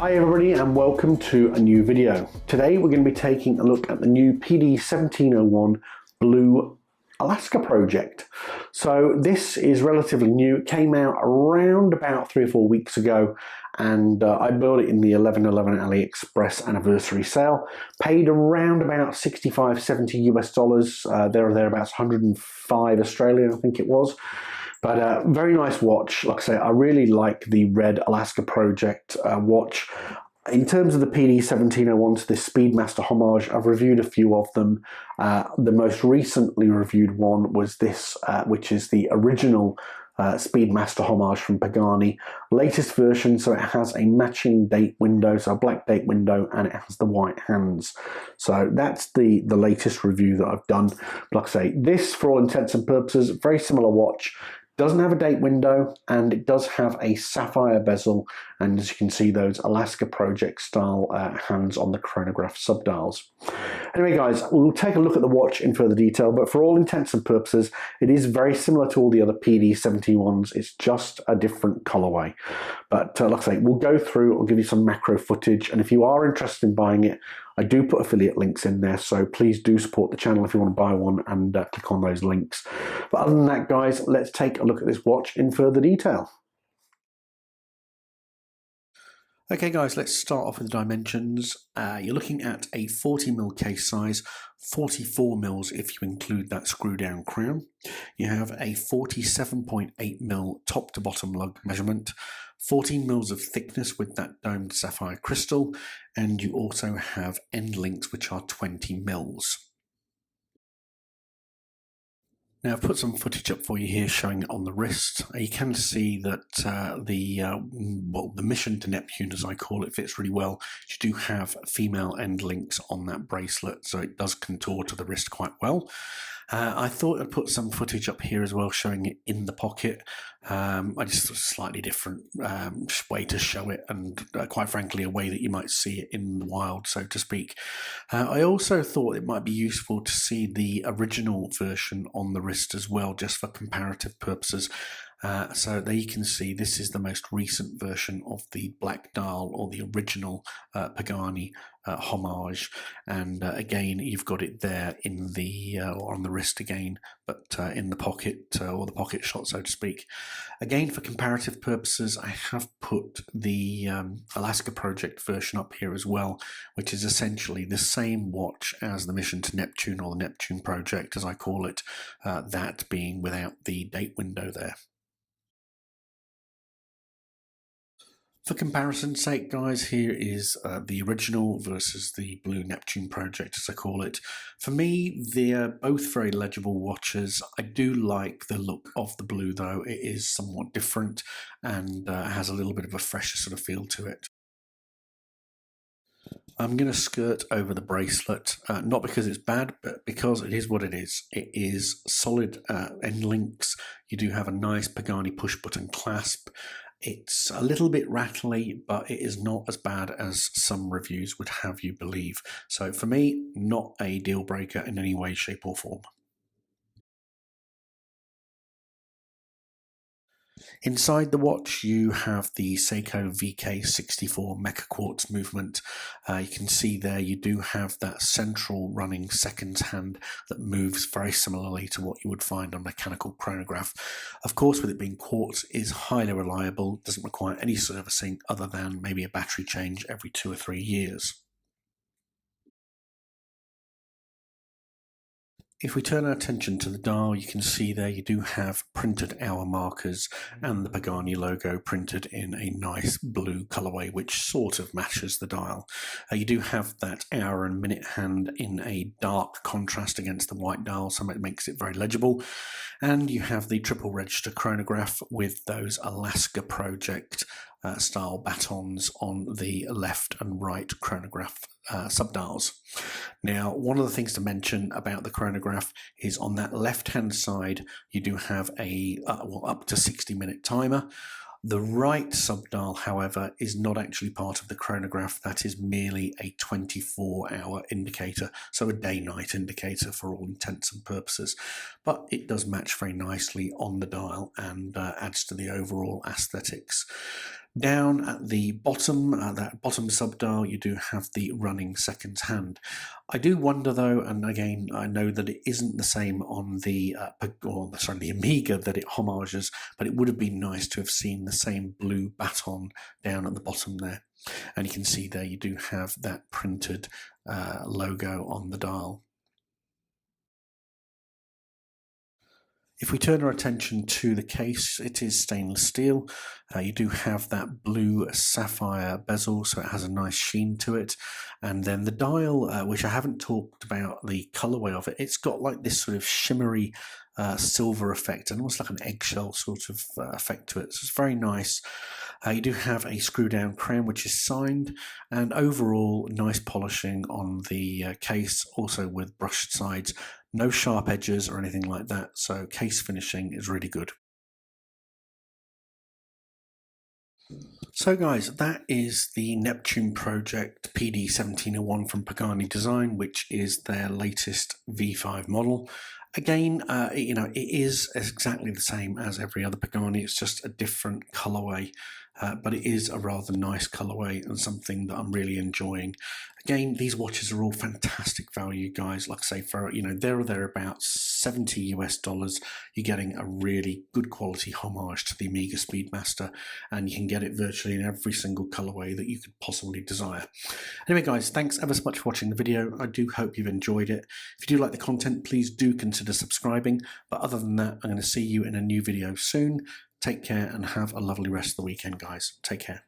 Hi everybody and welcome to a new video. Today we're going to be taking a look at the new PD1701 Blue Alaska Project. So this is relatively new. It came out around about 3 or 4 weeks ago, and I bought it in the 11/11 Aliexpress anniversary sale. Paid around about 65-70 US dollars, there or thereabouts, 105 Australian I think it was. But very nice watch. Like I say, I really like the red Alaska Project watch. In terms of the PD1701s, this Speedmaster Homage, I've reviewed a few of them. The most recently reviewed one was this, which is the original Speedmaster Homage from Pagani. Latest version, so it has a matching date window, so a black date window, and it has the white hands. So that's the latest review that I've done. Like I say, this, for all intents and purposes, very similar watch. Doesn't have a date window, and it does have a sapphire bezel, and as you can see, those Alaska Project style hands on the chronograph subdials. Anyway guys, we'll take a look at the watch in further detail, but for all intents and purposes it is very similar to all the other PD1701s. It's just a different colorway. But like I say, we'll go through, I'll give you some macro footage, and if you are interested in buying it, I do put affiliate links in there, so please do support the channel if you want to buy one and click on those links. But other than that guys, let's take a look at this watch in further detail. Okay guys, let's start off with the dimensions. You're looking at a 40mm case size, 44mm if you include that screw down crown. You have a 47.8mm top to bottom lug measurement, 14mm of thickness with that domed sapphire crystal, and you also have end links which are 20mm. Now I've put some footage up for you here showing it on the wrist. You can see that the mission to Neptune, as I call it, fits really well. You do have female end links on that bracelet, so it does contour to the wrist quite well. I thought I'd put some footage up here as well showing it in the pocket. I just a slightly different way to show it, and quite frankly a way that you might see it in the wild, so to speak. I also thought it might be useful to see the original version on the wrist as well, just for comparative purposes. So there you can see this is the most recent version of the black dial, or the original Pagani Homage, and again you've got it there in the or on the wrist again, but in the pocket, or the pocket shot, so to speak. Again, for comparative purposes, I have put the Alaska Project version up here as well, which is essentially the same watch as the mission to Neptune, or the Neptune Project as I call it, that being without the date window there. For comparison's sake, guys, here is the original versus the Blue Neptune Project, as I call it. For me, they're both very legible watches. I do like the look of the blue, though. It is somewhat different and has a little bit of a fresher sort of feel to it. I'm going to skirt over the bracelet, not because it's bad, but because it is what it is. It is solid end links. You do have a nice Pagani push button clasp. It's a little bit rattly, but it is not as bad as some reviews would have you believe. So for me, not a deal breaker in any way, shape or form. Inside the watch, you have the Seiko VK64 Mecha-quartz movement. You can see there you do have that central running seconds hand that moves very similarly to what you would find on a mechanical chronograph. Of course, with it being quartz, it is highly reliable, doesn't require any servicing other than maybe a battery change every 2 or 3 years. If we turn our attention to the dial, you can see there you do have printed hour markers and the Pagani logo printed in a nice blue colorway, which sort of matches the dial. You do have that hour and minute hand in a dark contrast against the white dial, so it makes it very legible. And you have the triple register chronograph with those Alaska Project style batons on the left and right chronograph subdials. Now, one of the things to mention about the chronograph is on that left hand side you do have a up to 60-minute timer. The right subdial, however, is not actually part of the chronograph. That is merely a 24-hour indicator, so a day-night indicator for all intents and purposes. But it does match very nicely on the dial and adds to the overall aesthetics. Down at the bottom, that bottom subdial, you do have the running seconds hand. I do wonder though, and again, I know that it isn't the same on the the Amiga that it homages, but it would have been nice to have seen the same blue baton down at the bottom there. And you can see there you do have that printed logo on the dial. If we turn our attention to the case, it is stainless steel. You do have that blue sapphire bezel, so it has a nice sheen to it. And then the dial, which I haven't talked about the colorway of it, it's got like this sort of shimmery silver effect, and almost like an eggshell sort of effect to it. So it's very nice. You do have a screw down crown which is signed, and overall nice polishing on the case, also with brushed sides. No sharp edges or anything like that, so case finishing is really good. So guys, that is the Neptune Project PD1701 from Pagani Design, which is their latest V5 model. Again, you know, it is exactly the same as every other Pagani, it's just a different colorway, but it is a rather nice colorway and something that I'm really enjoying. Again, these watches are all fantastic value, guys. Like I say, for, you know, there or thereabouts, $70 US, you're getting a really good quality homage to the Amiga Speedmaster, and you can get it virtually in every single colorway that you could possibly desire. Anyway, guys, thanks ever so much for watching the video. I do hope you've enjoyed it. If you do like the content, please do consider subscribing. But other than that, I'm going to see you in a new video soon. Take care and have a lovely rest of the weekend, guys. Take care.